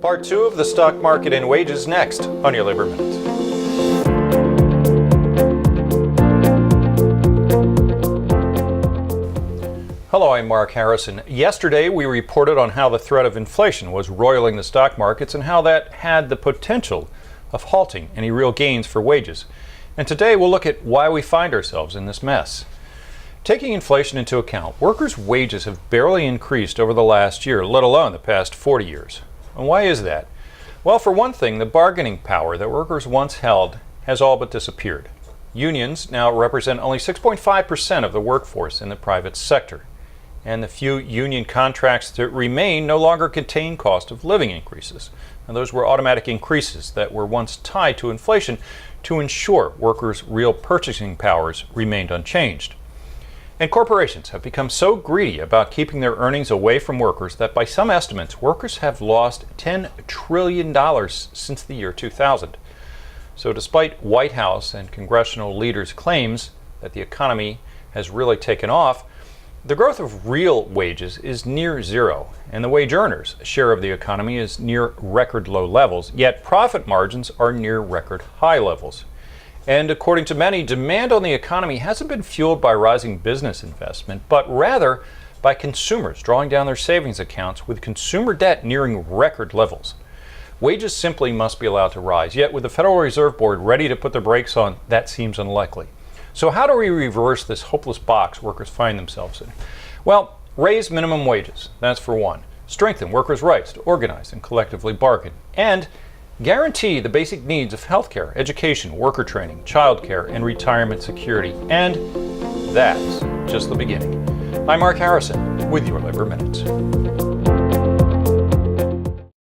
Part 2 of the stock market and wages next on your Labor Minute. Hello, I'm Mark Harrison. Yesterday we reported on how the threat of inflation was roiling the stock markets and how that had the potential of halting any real gains for wages. And today we'll look at why we find ourselves in this mess. Taking inflation into account, workers' wages have barely increased over the last year, let alone the past 40 years. And why is that? Well, for one thing, the bargaining power that workers once held has all but disappeared. Unions now represent only 6.5% of the workforce in the private sector. And the few union contracts that remain no longer contain cost of living increases. And those were automatic increases that were once tied to inflation to ensure workers' real purchasing powers remained unchanged. And corporations have become so greedy about keeping their earnings away from workers that by some estimates, workers have lost $10 trillion since the year 2000. So despite White House and congressional leaders' claims that the economy has really taken off, the growth of real wages is near zero, and the wage earners' share of the economy is near record low levels, yet profit margins are near record high levels. And according to many, demand on the economy hasn't been fueled by rising business investment, but rather by consumers drawing down their savings accounts with consumer debt nearing record levels. Wages simply must be allowed to rise, yet with the Federal Reserve Board ready to put the brakes on, that seems unlikely. So how do we reverse this hopeless box workers find themselves in? Well, raise minimum wages, that's for one. Strengthen workers' rights to organize and collectively bargain. And guarantee the basic needs of healthcare, education, worker training, childcare, and retirement security. And that's just the beginning. I'm Mark Harrison with your Labor Minute.